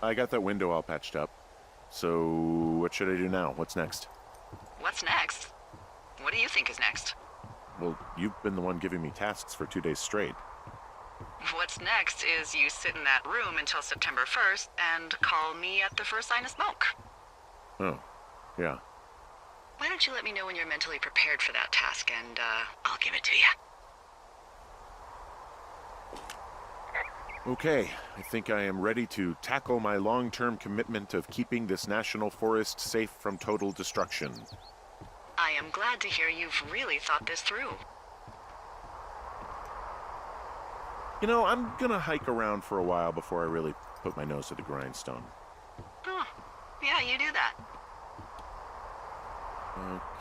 I got that window all patched up. So, what should I do now? What's next? What's next? What do you think is next? Well, you've been the one giving me tasks for 2 days straight. What's next is you sit in that room until September 1st and call me at the first sign of smoke. Oh, yeah. Why don't you let me know when you're mentally prepared for that task, and I'll give it to you. Okay, I think I am ready to tackle my long-term commitment of keeping this national forest safe from total destruction. I am glad to hear you've really thought this through. You know, I'm gonna hike around for a while before I really put my nose to the grindstone. Oh, yeah, you do that.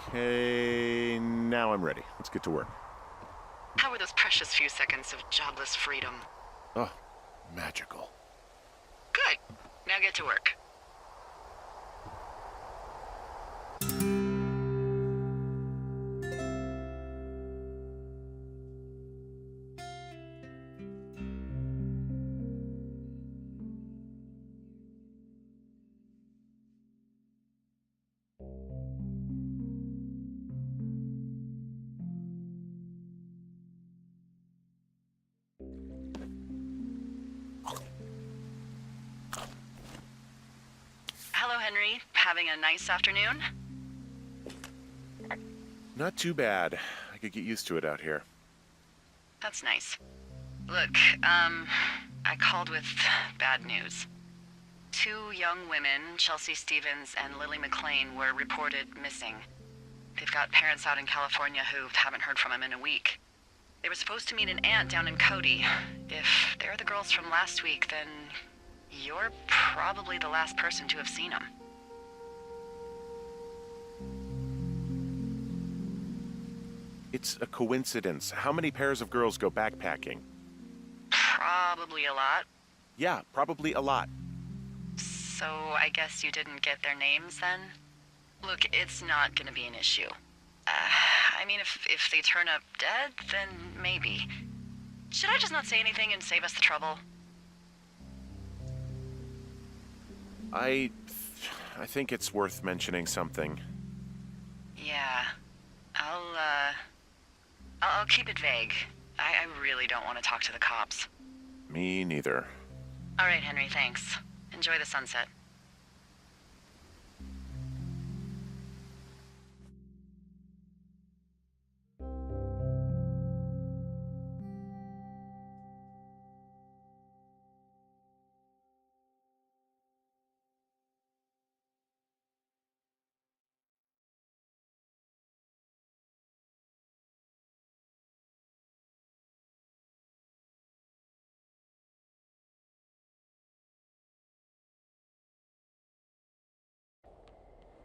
Okay, now I'm ready. Let's get to work. How were those precious few seconds of jobless freedom? Oh, magical. Good. Now get to work. Hello, Henry. Having a nice afternoon? Not too bad. I could get used to it out here. That's nice. Look, I called with bad news. 2 young women, Chelsea Stevens and Lily McLean, were reported missing. They've got parents out in California who haven't heard from them in a week. They were supposed to meet an aunt down in Cody. If they're the girls from last week, then you're probably the last person to have seen them. It's a coincidence. How many pairs of girls go backpacking? Probably a lot. Yeah, probably a lot. So I guess you didn't get their names then? Look, it's not gonna be an issue. I mean, if they turn up dead, then maybe. Should I just not say anything and save us the trouble? I think it's worth mentioning something. Yeah. I'll keep it vague. I really don't want to talk to the cops. Me neither. All right, Henry, thanks. Enjoy the sunset.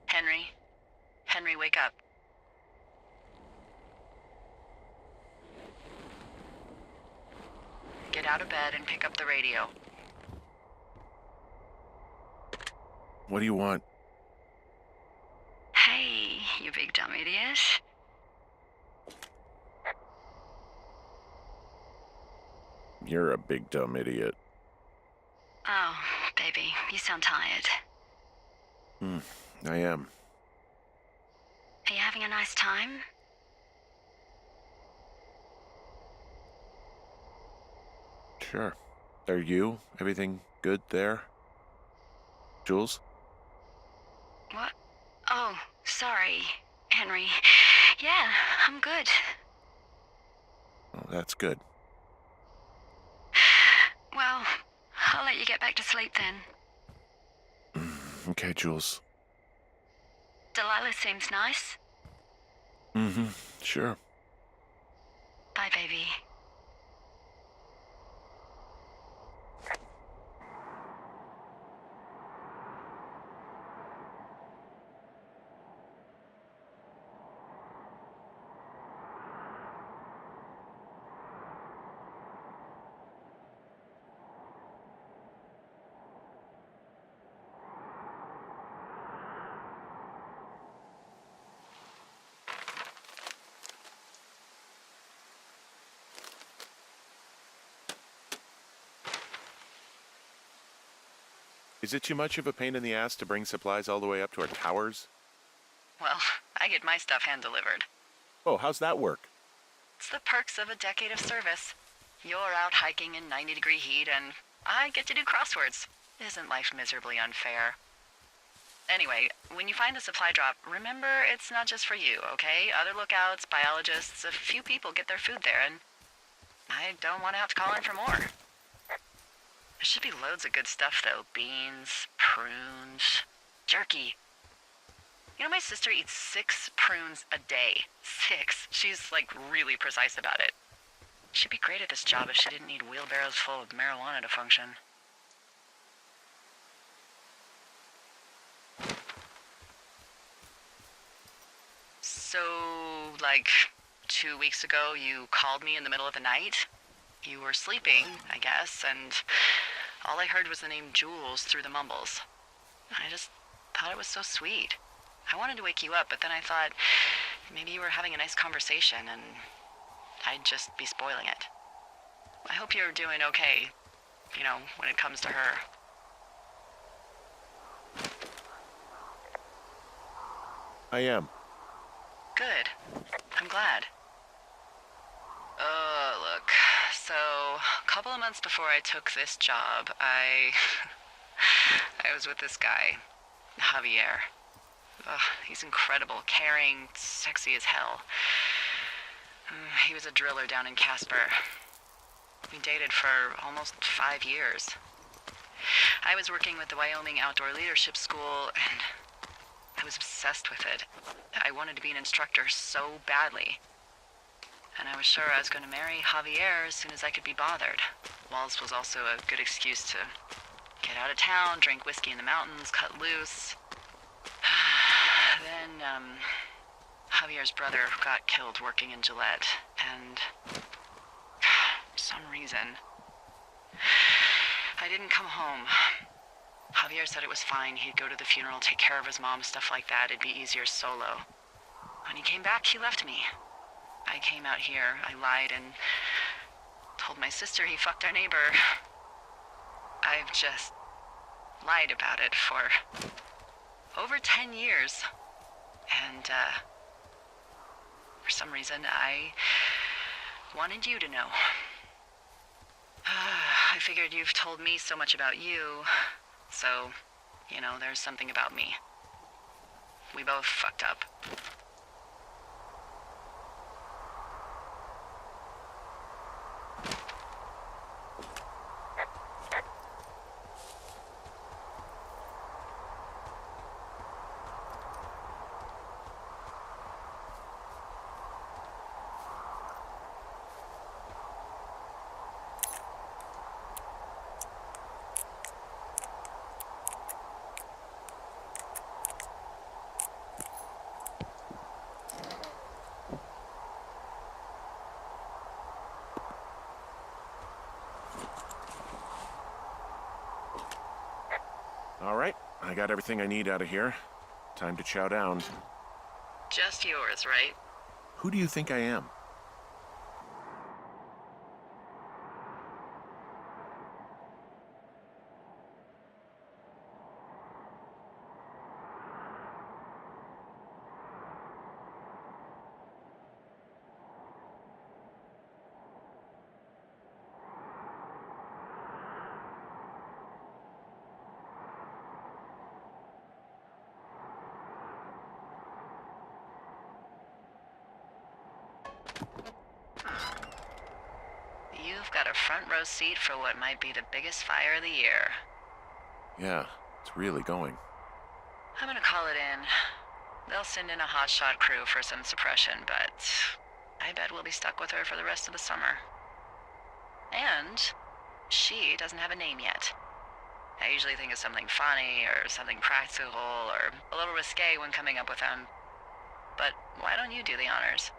Henry? Henry, wake up. Get out of bed and pick up the radio. What do you want? Hey, you big dumb idiot. You're a big dumb idiot. Oh, baby, you sound tired. I am. Are you having a nice time? Sure. Are you? Everything good there? Jules? What? Oh, sorry, Henry. Yeah, I'm good. Oh, that's good. Well, I'll let you get back to sleep then. Okay, Jules. Delilah seems nice. Sure. Bye, baby. Is it too much of a pain in the ass to bring supplies all the way up to our towers? Well, I get my stuff hand-delivered. Oh, how's that work? It's the perks of a decade of service. You're out hiking in 90-degree heat, and I get to do crosswords. Isn't life miserably unfair? Anyway, when you find the supply drop, remember it's not just for you, okay? Other lookouts, biologists, a few people get their food there, and I don't want to have to call in for more. There should be loads of good stuff, though. Beans, prunes, jerky. You know, my sister eats 6 prunes a day. 6. She's, like, really precise about it. She'd be great at this job if she didn't need wheelbarrows full of marijuana to function. So, like, 2 weeks ago, you called me in the middle of the night? You were sleeping, I guess, and all I heard was the name Jules through the mumbles. I just thought it was so sweet. I wanted to wake you up, but then I thought maybe you were having a nice conversation and I'd just be spoiling it. I hope you're doing okay, you know, when it comes to her. I am. Good. I'm glad. Look, so a couple of months before I took this job, I was with this guy, Javier. Ugh, he's incredible, caring, sexy as hell. He was a driller down in Casper. We dated for almost 5 years. I was working with the Wyoming Outdoor Leadership School, and I was obsessed with it. I wanted to be an instructor so badly. And I was sure I was going to marry Javier as soon as I could be bothered. Walls was also a good excuse to get out of town, drink whiskey in the mountains, cut loose. Then, Javier's brother got killed working in Gillette, and for some reason, I didn't come home. Javier said it was fine. He'd go to the funeral, take care of his mom, stuff like that. It'd be easier solo. When he came back, he left me. I came out here, I lied, and told my sister he fucked our neighbor. I've just lied about it for over 10 years. And, for some reason, I wanted you to know. I figured you've told me so much about you, so, you know, there's something about me. We both fucked up. All right, I got everything I need out of here. Time to chow down. Just yours, right? Who do you think I am? You've got a front row seat for what might be the biggest fire of the year. Yeah, it's really going. I'm gonna call it in. They'll send in a hotshot crew for some suppression, but I bet we'll be stuck with her for the rest of the summer. And she doesn't have a name yet. I usually think of something funny or something practical or a little risque when coming up with them. But why don't you do the honors?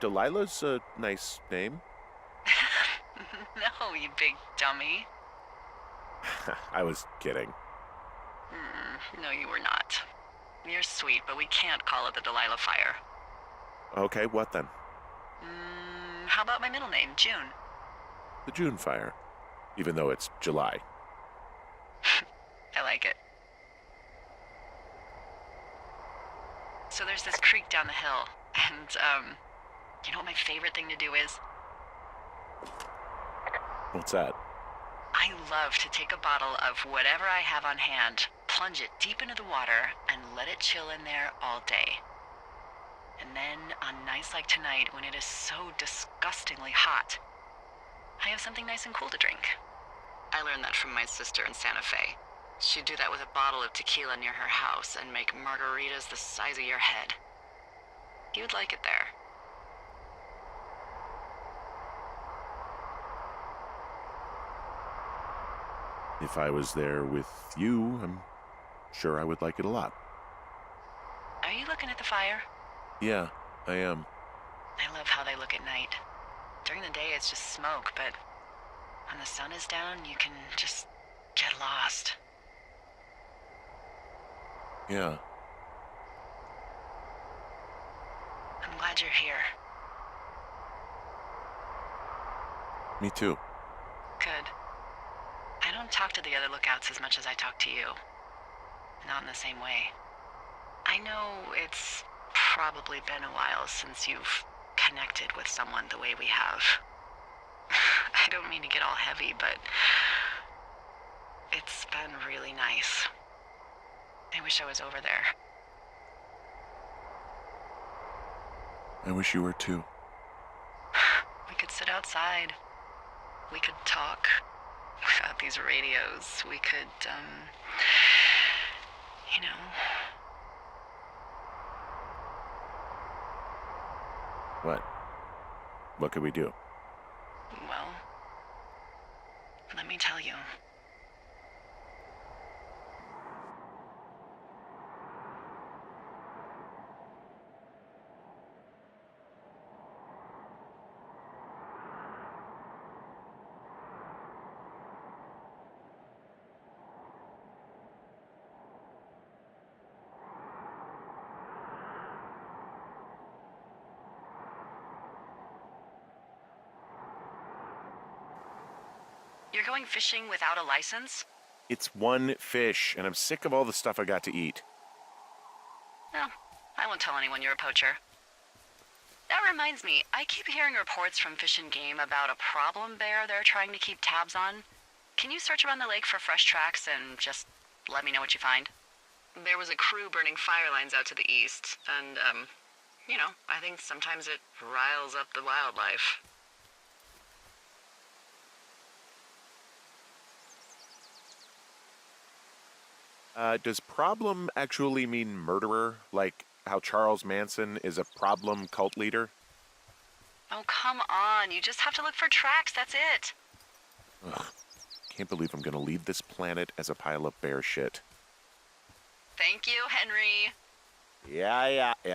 Delilah's a nice name. No, you big dummy. I was kidding. No, you were not. You're sweet, but we can't call it the Delilah Fire. Okay, what then? How about my middle name, June? The June fire. Even though it's July. I like it. So there's this creek down the hill, and, you know what my favorite thing to do is? What's that? I love to take a bottle of whatever I have on hand, plunge it deep into the water, and let it chill in there all day. And then, on nights like tonight, when it is so disgustingly hot, I have something nice and cool to drink. I learned that from my sister in Santa Fe. She'd do that with a bottle of tequila near her house and make margaritas the size of your head. You'd like it there. If I was there with you, I'm sure I would like it a lot. Are you looking at the fire? Yeah, I am. I love how they look at night. During the day, it's just smoke, but when the sun is down, you can just get lost. Yeah. I'm glad you're here. Me too. Good. I don't talk to the other lookouts as much as I talk to you. Not in the same way. I know it's probably been a while since you've connected with someone the way we have. I don't mean to get all heavy, but it's been really nice. I wish I was over there. I wish you were too. We could sit outside. We could talk without these radios. We could, you know. What? What could we do? Well, let me tell you. You're going fishing without a license? It's one fish, and I'm sick of all the stuff I got to eat. No, I won't tell anyone you're a poacher. That reminds me, I keep hearing reports from Fish and Game about a problem bear they're trying to keep tabs on. Can you search around the lake for fresh tracks and just let me know what you find? There was a crew burning fire lines out to the east, and, you know, I think sometimes it riles up the wildlife. Does problem actually mean murderer? Like how Charles Manson is a problem cult leader? Oh, come on. You just have to look for tracks, that's it. Ugh. Can't believe I'm gonna leave this planet as a pile of bear shit. Thank you, Henry. Yeah.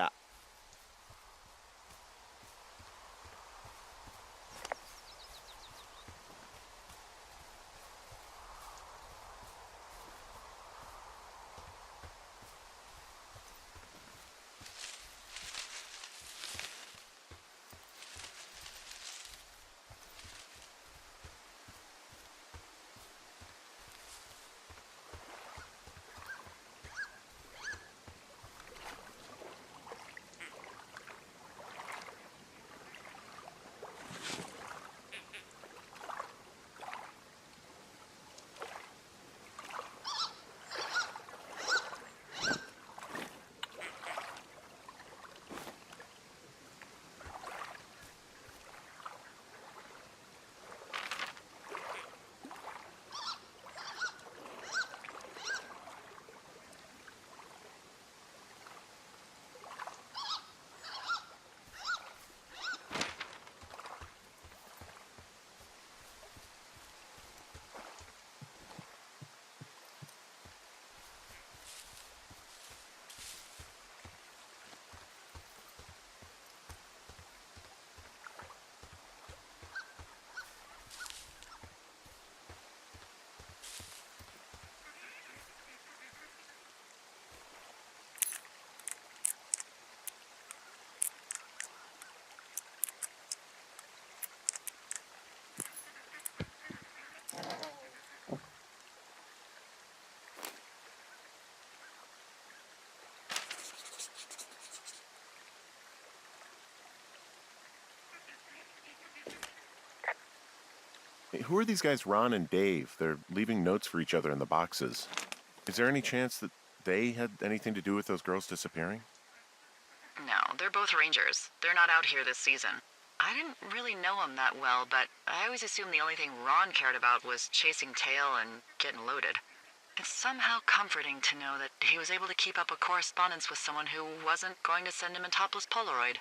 Hey, who are these guys, Ron and Dave? They're leaving notes for each other in the boxes. Is there any chance that they had anything to do with those girls disappearing? No, they're both rangers. They're not out here this season. I didn't really know them that well, but I always assumed the only thing Ron cared about was chasing tail and getting loaded. It's somehow comforting to know that he was able to keep up a correspondence with someone who wasn't going to send him a topless Polaroid.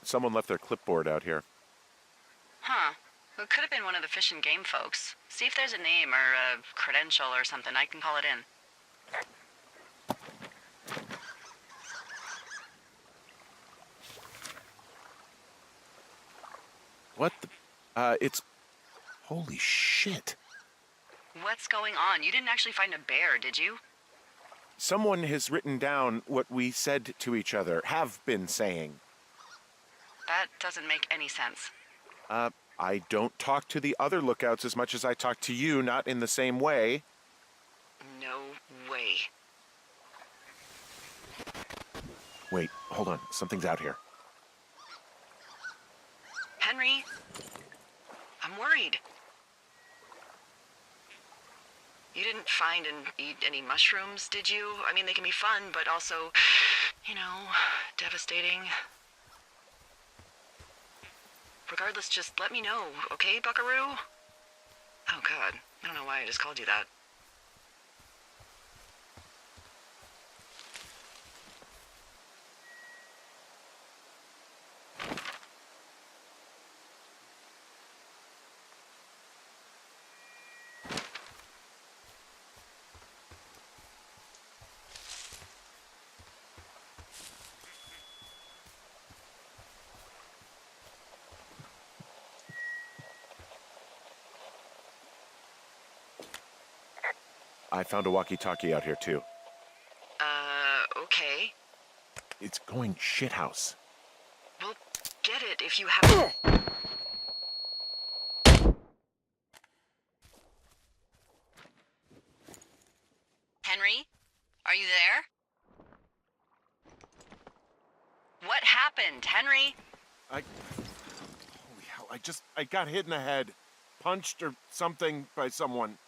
Someone left their clipboard out here. Huh. It could have been one of the Fish and Game folks. See if there's a name or a credential or something. I can call it in. What the? It's. Holy shit. What's going on? You didn't actually find a bear, did you? Someone has written down what we said to each other, have been saying. That doesn't make any sense. I don't talk to the other lookouts as much as I talk to you, not in the same way. No way. Wait, hold on. Something's out here. Henry? I'm worried. You didn't find and eat any mushrooms, did you? I mean, they can be fun, but also, devastating. Regardless, just let me know, okay, buckaroo? Oh, God. I don't know why I just called you that. I found a walkie-talkie out here, too. Okay. It's going shithouse. Well, get it if you have... Henry? Are you there? What happened, Henry? Holy hell, I got hit in the head. Punched or something by someone.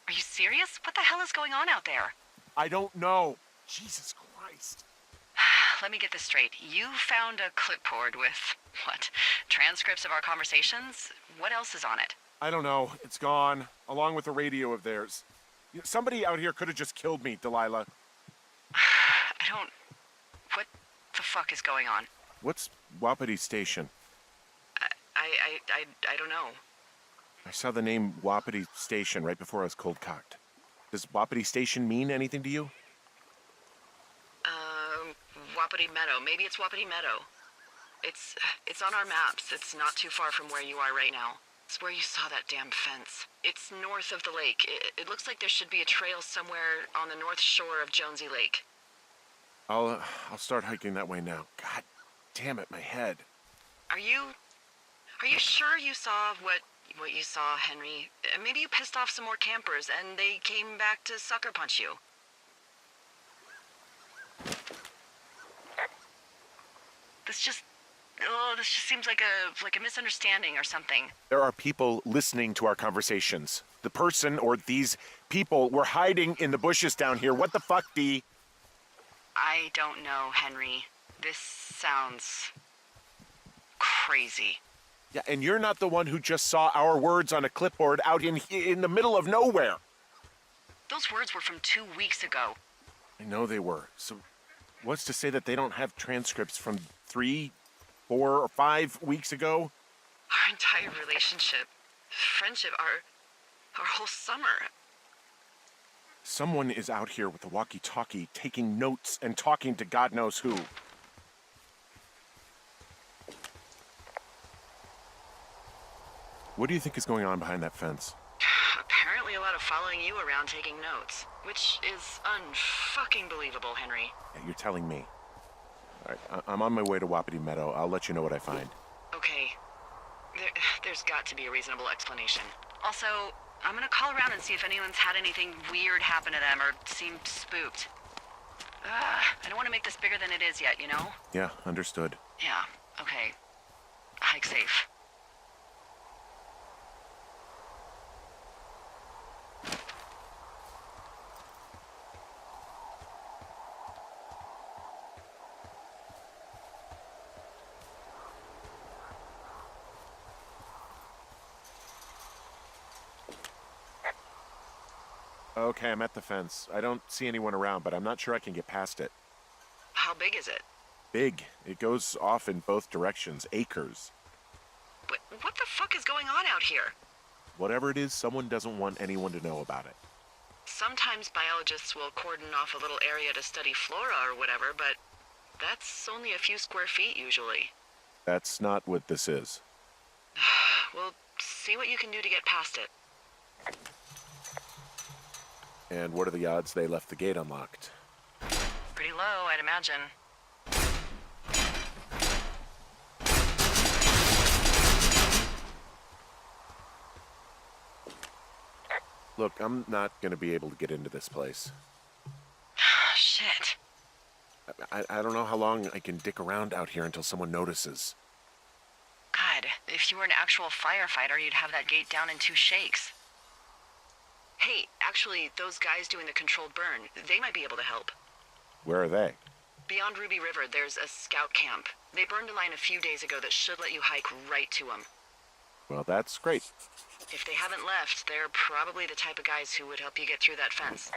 Are you serious? What the hell is going on out there? I don't know. Jesus Christ. Let me get this straight. You found a clipboard with, what, transcripts of our conversations? What else is on it? I don't know. It's gone, along with the radio of theirs. Somebody out here could have just killed me, Delilah. What the fuck is going on? What's Wapiti Station? I don't know. I saw the name Wapiti Station right before I was cold-cocked. Does Wapiti Station mean anything to you? Wapiti Meadow. Maybe it's Wapiti Meadow. It's on our maps. It's not too far from where you are right now. It's where you saw that damn fence. It's north of the lake. It looks like there should be a trail somewhere on the north shore of Jonesy Lake. I'll start hiking that way now. God damn it, my head. Are you sure you saw what you saw, Henry? Maybe you pissed off some more campers and they came back to sucker punch you. This just seems like a misunderstanding or something. There are people listening to our conversations. The person or these people were hiding in the bushes down here. What the fuck, Dee? I don't know, Henry. This sounds crazy. Yeah, and you're not the one who just saw our words on a clipboard out in the middle of nowhere. Those words were from 2 weeks ago. I know they were. So what's to say that they don't have transcripts from 3, 4, or 5 weeks ago? Our entire relationship, friendship, our whole summer. Someone is out here with a walkie-talkie taking notes and talking to God knows who. What do you think is going on behind that fence? Apparently a lot of following you around taking notes, which is unfucking believable, Henry. Yeah, you're telling me. All right, I'm on my way to Wapiti Meadow. I'll let you know what I find. Okay. There's got to be a reasonable explanation. Also, I'm gonna call around and see if anyone's had anything weird happen to them or seemed spooked. I don't want to make this bigger than it is yet, you know? Yeah, understood. Yeah, okay. Hike safe. Okay, I'm at the fence. I don't see anyone around, but I'm not sure I can get past it. How big is it? Big. It goes off in both directions. Acres. But what the fuck is going on out here? Whatever it is, someone doesn't want anyone to know about it. Sometimes biologists will cordon off a little area to study flora or whatever, but that's only a few square feet usually. That's not what this is. Well, see what you can do to get past it. And what are the odds they left the gate unlocked? Pretty low, I'd imagine. Look, I'm not going to be able to get into this place. Shit. I don't know how long I can dick around out here until someone notices. God, if you were an actual firefighter, you'd have that gate down in 2 shakes. Hey, actually, those guys doing the controlled burn, they might be able to help. Where are they? Beyond Ruby River, there's a scout camp. They burned a line a few days ago that should let you hike right to them. Well, that's great. If they haven't left, they're probably the type of guys who would help you get through that fence.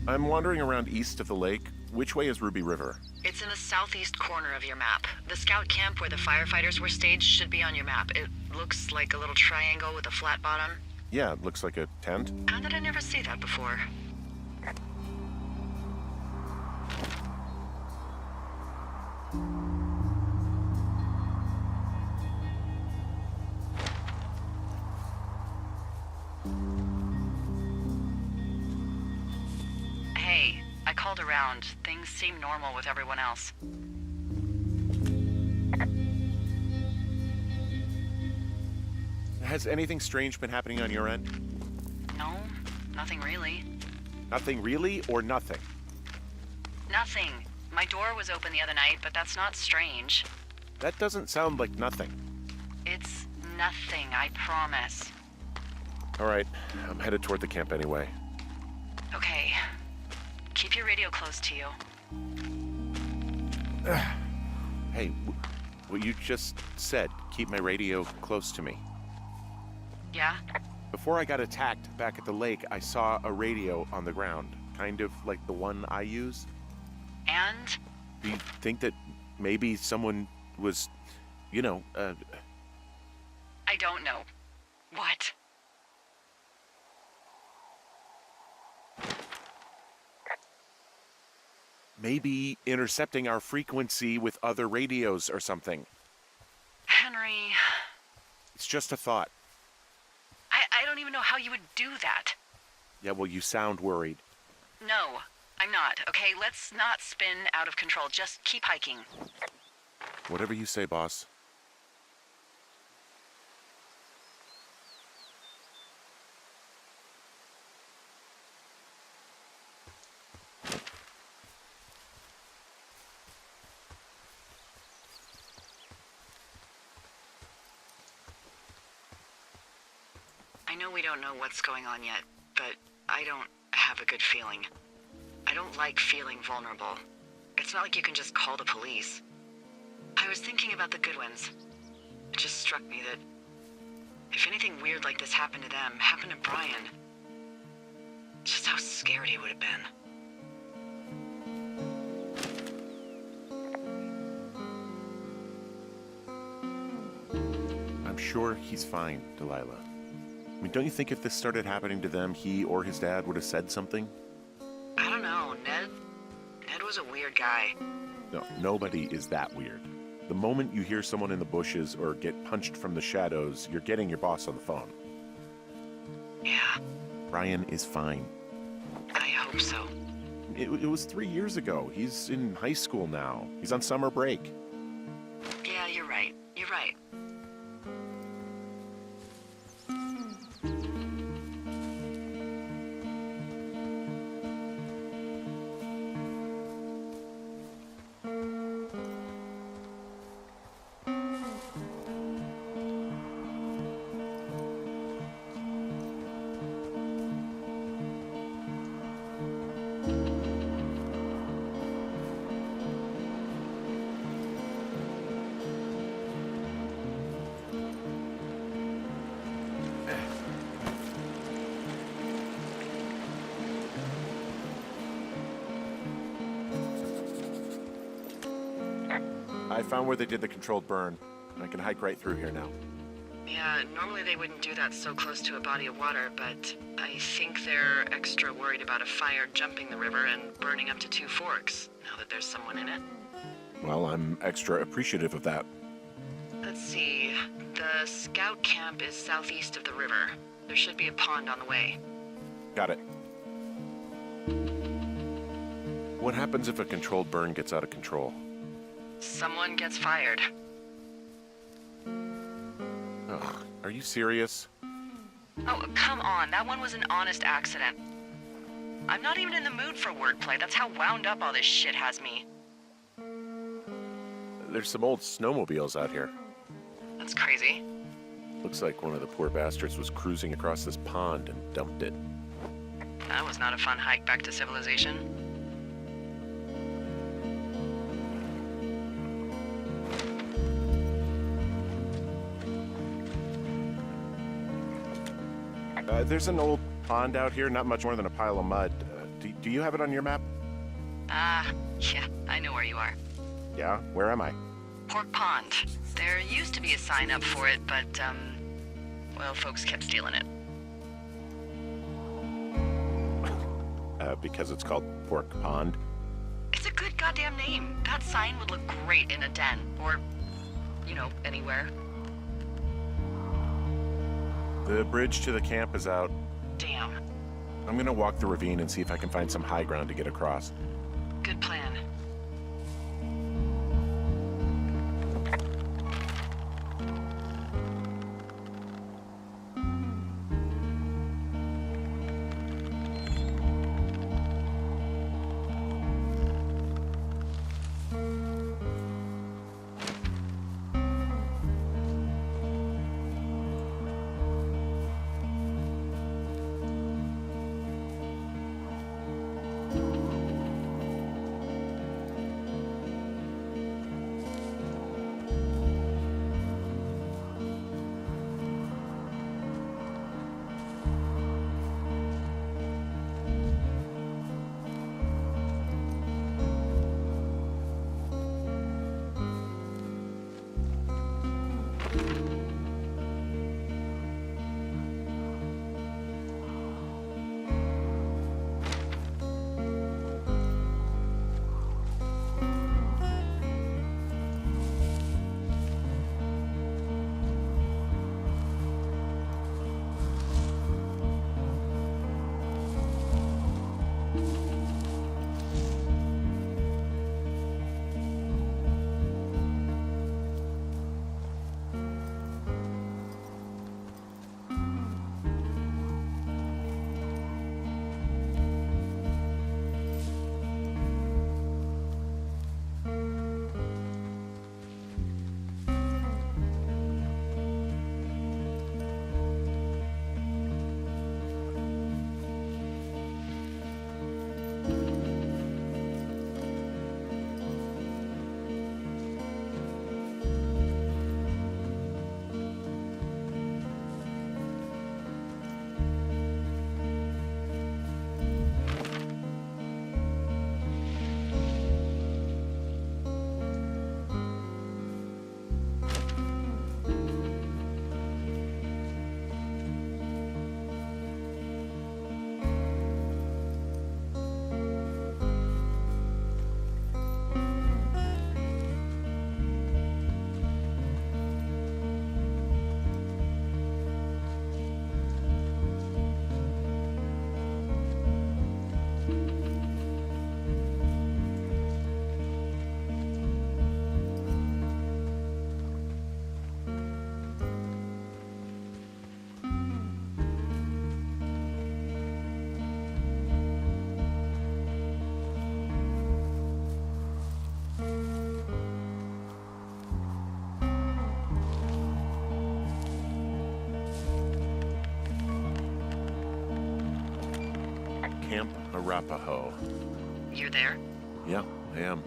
I'm wandering around east of the lake. Which way is Ruby River? It's in the southeast corner of your map. The scout camp where the firefighters were staged should be on your map. It looks like a little triangle with a flat bottom. Yeah, it looks like a tent. How did I never see that before? Hey, I called around. Things seem normal with everyone else. Has anything strange been happening on your end? No, nothing really. Nothing really, or nothing? Nothing. My door was open the other night, but that's not strange. That doesn't sound like nothing. It's nothing, I promise. All right, I'm headed toward the camp anyway. Okay. Keep your radio close to you. Hey, what you just said, keep my radio close to me. Yeah? Before I got attacked back at the lake, I saw a radio on the ground, kind of like the one I use. And? Do you think that maybe someone was, I don't know. What? maybe intercepting our frequency with other radios or something? Henry... It's just a thought. I don't even know how you would do that. Yeah, well, you sound worried. No, I'm not, okay? Let's not spin out of control. Just keep hiking. Whatever you say, boss. I know we don't know what's going on yet, but I don't have a good feeling. I don't like feeling vulnerable. It's not like you can just call the police. I was thinking about the Goodwins. It just struck me that if anything weird like this happened to them, happened to Brian, just how scared he would have been. I'm sure he's fine, Delilah. I mean, don't you think if this started happening to them, he or his dad would have said something? I don't know, Ned was a weird guy. No, nobody is that weird. The moment you hear someone in the bushes or get punched from the shadows, you're getting your boss on the phone. Yeah, Brian is fine. I hope so. It was 3 years ago. He's in high school now. He's on summer break. Yeah, you're right. You're right. I found where they did the controlled burn. I can hike right through here now. Yeah, normally they wouldn't do that so close to a body of water, but I think they're extra worried about a fire jumping the river and burning up to 2 forks, now that there's someone in it. Well, I'm extra appreciative of that. Let's see. The scout camp is southeast of the river. There should be a pond on the way. Got it. What happens if a controlled burn gets out of control? Someone gets fired. Ugh, are you serious? Oh, come on. That one was an honest accident. I'm not even in the mood for wordplay. That's how wound up all this shit has me. There's some old snowmobiles out here. That's crazy. Looks like one of the poor bastards was cruising across this pond and dumped it. That was not a fun hike back to civilization. There's an old pond out here, not much more than a pile of mud. Do you have it on your map? Yeah, I know where you are. Yeah? Where am I? Pork Pond. There used to be a sign up for it, but, well, folks kept stealing it. Because it's called Pork Pond? It's a good goddamn name. That sign would look great in a den, or, you know, anywhere. The bridge to the camp is out. Damn. I'm gonna walk the ravine and see if I can find some high ground to get across. Good plan. Camp Arapaho. You're there? Yeah, I am.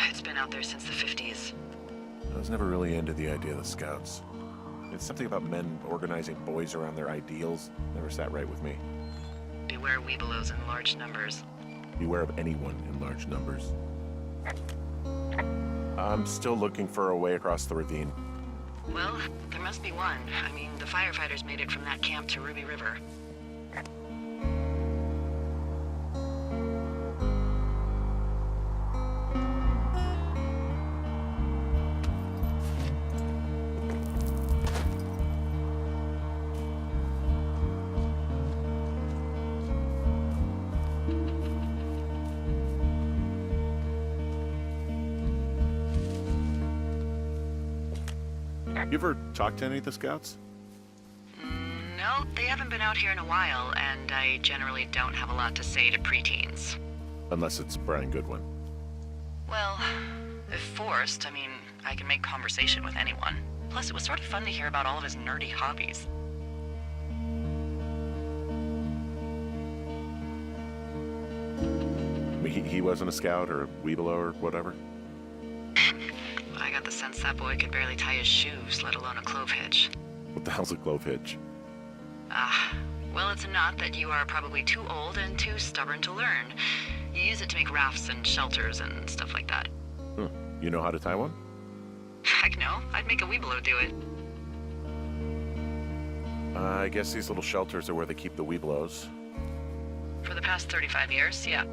It's been out there since the 50s. I was never really into the idea of the Scouts. It's something about men organizing boys around their ideals. Never sat right with me. Beware weebelows in large numbers. Beware of anyone in large numbers. I'm still looking for a way across the ravine. Well, there must be one. I mean, the firefighters made it from that camp to Ruby River. You ever talked to any of the scouts? No, they haven't been out here in a while, and I generally don't have a lot to say to preteens. Unless it's Brian Goodwin. Well, if forced, I mean, I can make conversation with anyone. Plus, it was sort of fun to hear about all of his nerdy hobbies. He wasn't a scout or a Weeblo or whatever? I got the sense that boy could barely tie his shoes, let alone a clove hitch. What the hell's a clove hitch? Well, it's a knot that you are probably too old and too stubborn to learn. You use it to make rafts and shelters and stuff like that. You know how to tie one? Heck no, I'd make a Weeblo do it. I guess these little shelters are where they keep the Weeblos. For the past 35 years, yeah.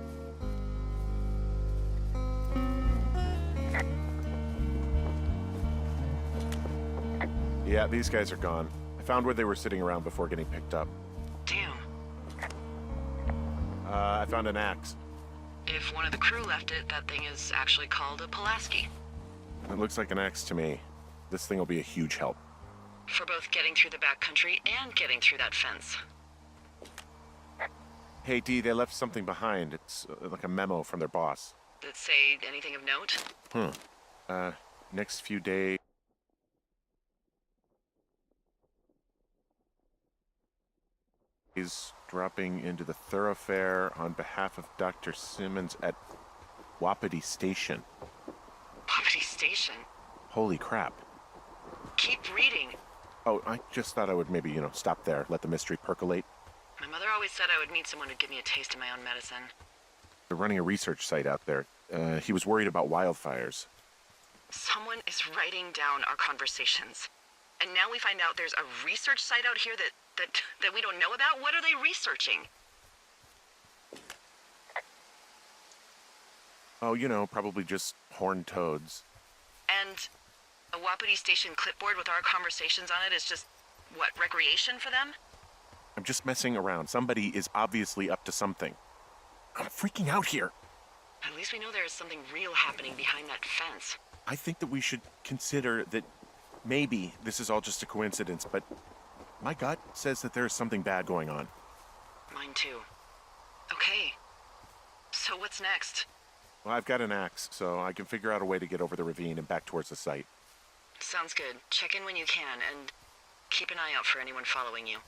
Yeah, these guys are gone. I found where they were sitting around before getting picked up. Damn. I found an axe. If one of the crew left it, that thing is actually called a Pulaski. It looks like an axe to me. This thing will be a huge help. For both getting through the backcountry and getting through that fence. Hey, Dee, they left something behind. It's like a memo from their boss. Did it say anything of note? Next few days... He's dropping into the thoroughfare on behalf of Dr. Simmons at Wapiti Station. Wapiti Station? Holy crap. Keep reading. Oh, I just thought I would maybe, stop there, let the mystery percolate. My mother always said I would meet someone who'd give me a taste of my own medicine. They're running a research site out there. He was worried about wildfires. Someone is writing down our conversations. And now we find out there's a research site out here that we don't know about? What are they researching? Oh, probably just horned toads. And a Wapiti Station clipboard with our conversations on it is just, what, recreation for them? I'm just messing around. Somebody is obviously up to something. I'm freaking out here. At least we know there is something real happening behind that fence. I think that we should consider that maybe this is all just a coincidence, but my gut says that there is something bad going on. Mine too. Okay. So what's next? Well, I've got an axe, so I can figure out a way to get over the ravine and back towards the site. Sounds good. Check in when you can, and keep an eye out for anyone following you.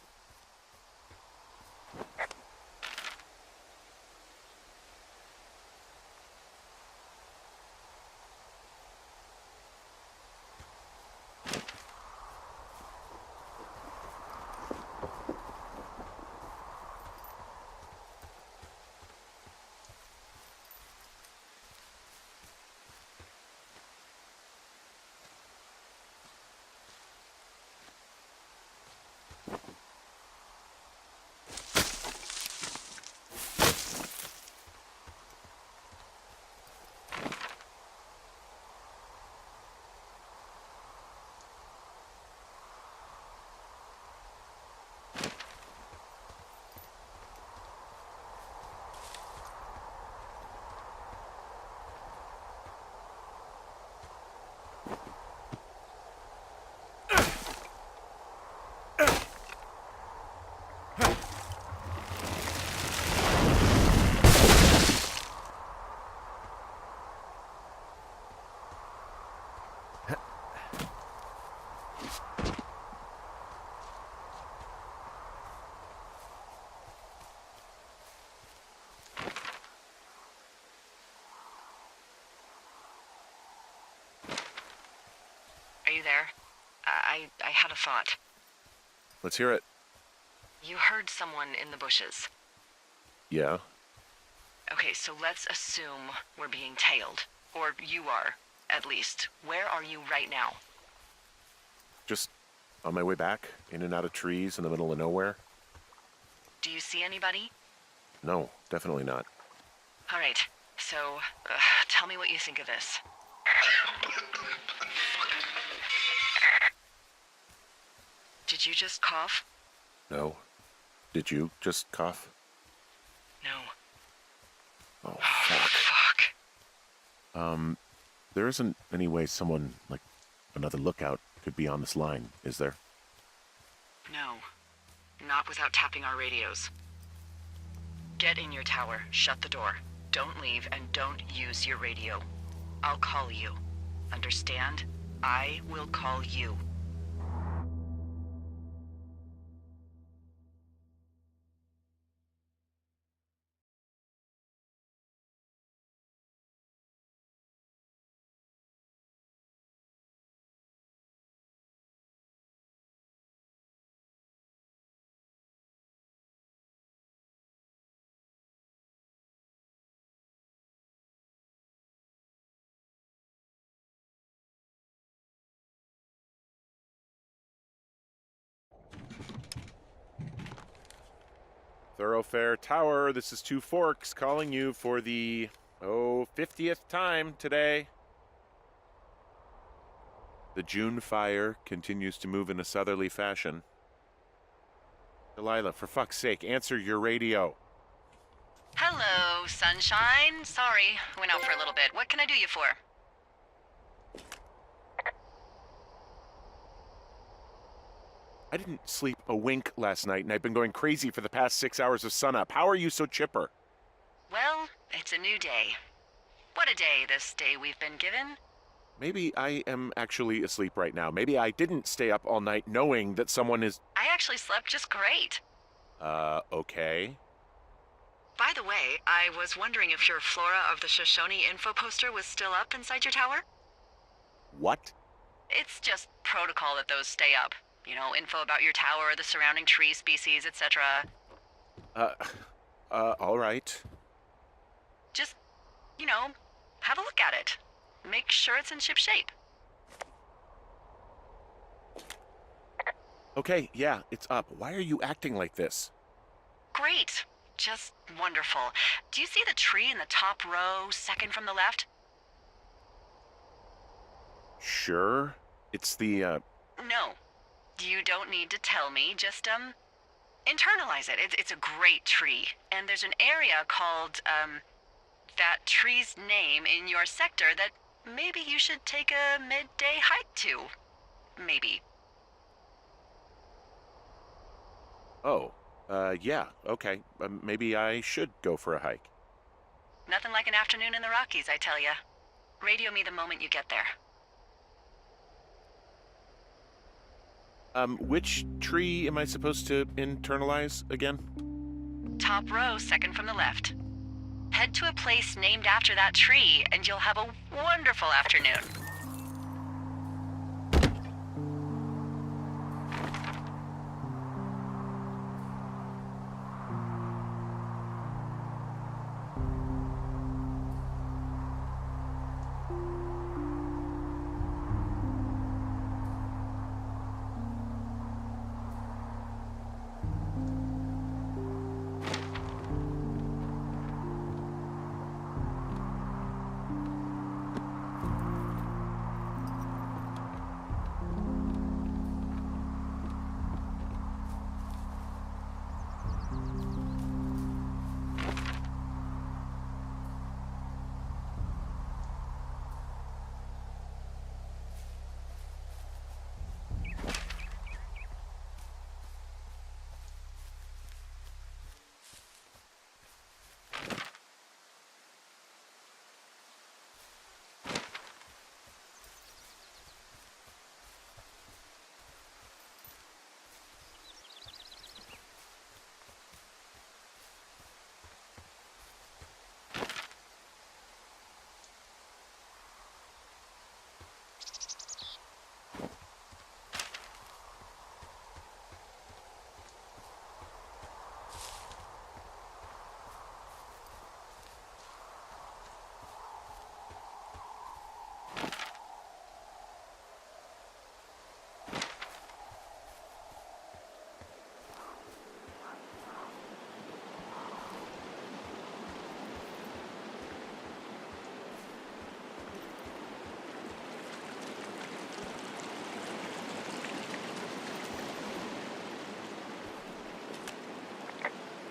Are you there? I had a thought. Let's hear it. You heard someone in the bushes. Yeah? Okay, so let's assume we're being tailed. Or you are. at least. Where are you right now? Just on my way back, in and out of trees in the middle of nowhere. Do you see anybody? No, definitely not. All right, so tell me what you think of this. Did you just cough? No. Did you just cough? No. Oh, Oh, fuck. fuck. There isn't any way someone, like, another lookout could be on this line, is there? No. Not without tapping our radios. Get in your tower, shut the door. Don't leave, and don't use your radio. I'll call you. Understand? I will call you. Thoroughfare Tower, this is Two Forks calling you for the, 50th time today. The June fire continues to move in a southerly fashion. Delilah, for fuck's sake, answer your radio. Hello, sunshine. Sorry, went out for a little bit. What can I do you for? I didn't sleep a wink last night, and I've been going crazy for the past 6 hours of sunup. How are you so chipper? Well, it's a new day. What a day, this day we've been given. Maybe I am actually asleep right now. Maybe I didn't stay up all night knowing that someone is... I actually slept just great. Okay. By the way, I was wondering if your Flora of the Shoshone info poster was still up inside your tower? What? It's just protocol that those stay up. You know, info about your tower, the surrounding tree species, etc. All right. Just, you know, have a look at it. Make sure it's in ship shape. Okay, yeah, it's up. Why are you acting like this? Great. Just wonderful. Do you see the tree in the top row, second from the left? Sure. It's the, No. You don't need to tell me. Just, internalize it. It's a great tree. And there's an area called, that tree's name in your sector that maybe you should take a midday hike to. Maybe. Oh, yeah, okay. Maybe I should go for a hike. Nothing like an afternoon in the Rockies, I tell ya. Radio me the moment you get there. Which tree am I supposed to internalize again? Top row, second from the left. Head to a place named after that tree, and you'll have a wonderful afternoon.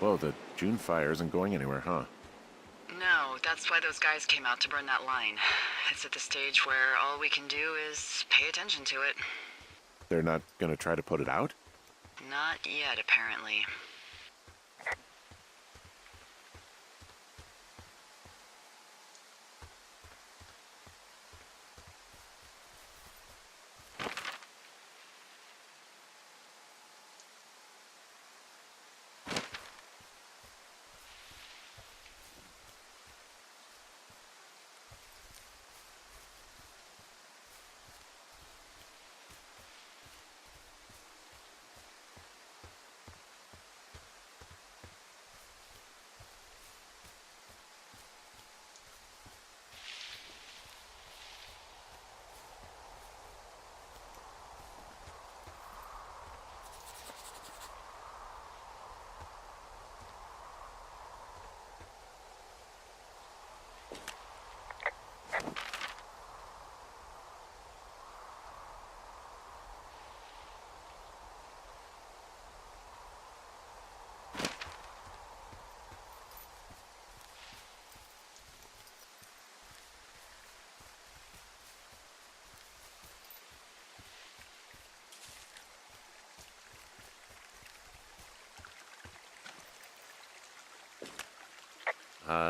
Whoa, the June fire isn't going anywhere, huh? No, that's why those guys came out to burn that line. It's at the stage where all we can do is pay attention to it. They're not gonna try to put it out? Not yet, apparently.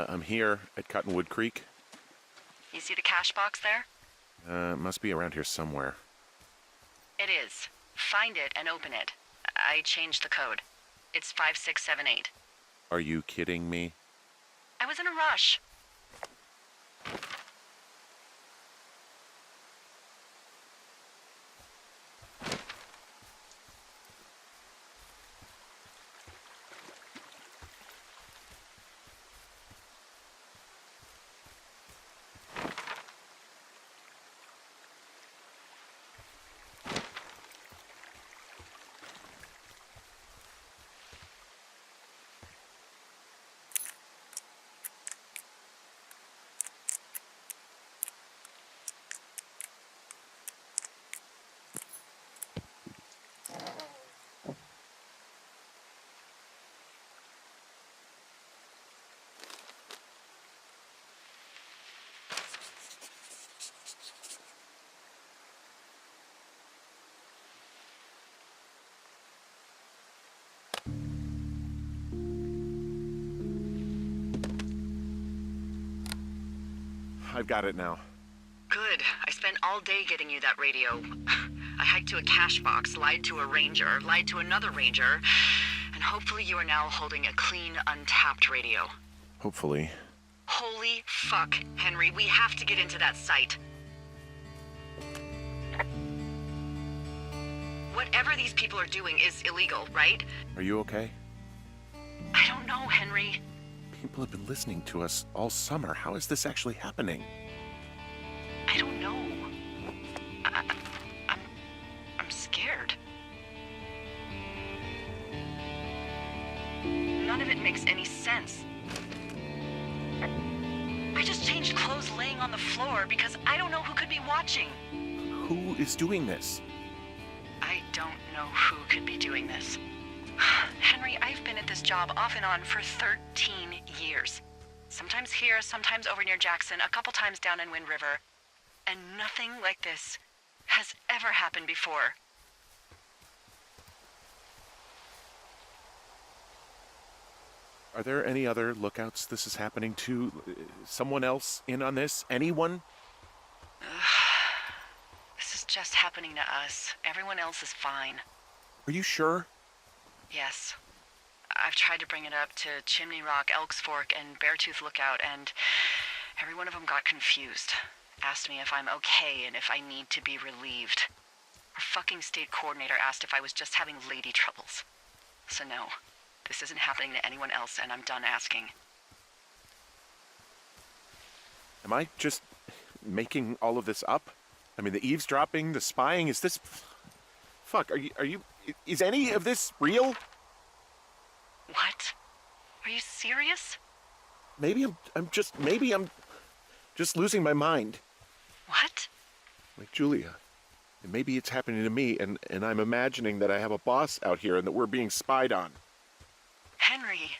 I'm here at Cottonwood Creek. You see the cash box there? Must be around here somewhere. It is. Find it and open it. I changed the code. It's 5678. Are you kidding me? I was in a rush. I've got it now. Good. I spent all day getting you that radio. I hiked to a cash box, lied to a ranger, lied to another ranger, and hopefully you are now holding a clean, untapped radio. Hopefully. Holy fuck, Henry, we have to get into that site. Whatever these people are doing is illegal, right? Are you okay? I don't know, Henry. People have been listening to us all summer. How is this actually happening? I don't know. I'm scared. None of it makes any sense. I just changed clothes laying on the floor because I don't know who could be watching. Who is doing this? I don't know who could be doing this. Henry, I've been at this job off and on for 13 years. Sometimes here, sometimes over near Jackson, a couple times down in Wind River. And nothing like this has ever happened before. Are there any other lookouts this is happening to? Someone else in on this? Anyone? This is just happening to us. Everyone else is fine. Are you sure? Yes. I've tried to bring it up to Chimney Rock, Elks Fork, and Beartooth Lookout, and every one of them got confused. Asked me if I'm okay and if I need to be relieved. Our fucking state coordinator asked if I was just having lady troubles. So no, this isn't happening to anyone else, and I'm done asking. Am I just making all of this up? I mean, the eavesdropping, the spying, is this... Fuck, is any of this real? What? Are you serious? Maybe I'm just losing my mind. What? Like Julia. And maybe it's happening to me, and I'm imagining that I have a boss out here and that we're being spied on. Henry.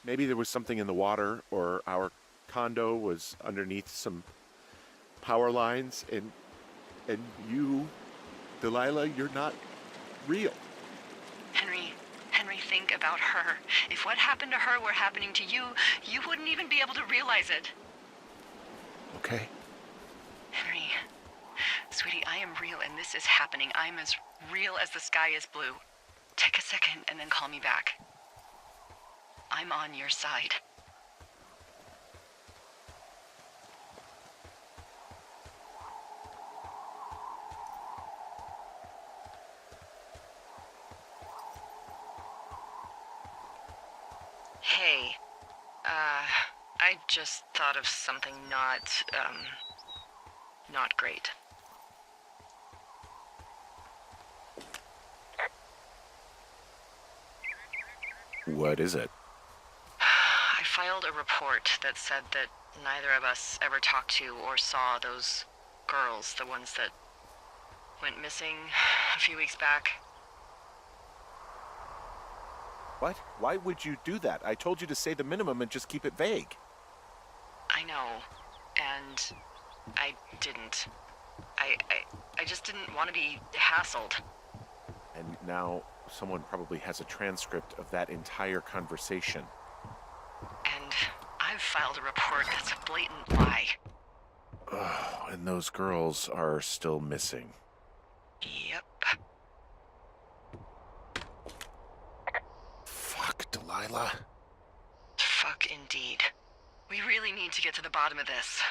Maybe there was something in the water, or our condo was underneath some power lines, and you, Delilah, you're not real. Henry, think about her. If what happened to her were happening to you, you wouldn't even be able to realize it. Okay. Henry, sweetie, I am real and this is happening. I'm as real as the sky is blue. Take a second and then call me back. I'm on your side. Hey, I just thought of something not great. What is it? I filed a report that said that neither of us ever talked to or saw those girls, the ones that went missing a few weeks back. What? Why would you do that? I told you to say the minimum and just keep it vague. I know, and I didn't. I just didn't want to be hassled. And now someone probably has a transcript of that entire conversation. And I've filed a report that's a blatant lie. Oh, and those girls are still missing. Yep. Fuck, Delilah. Fuck indeed. We really need to get to the bottom of this.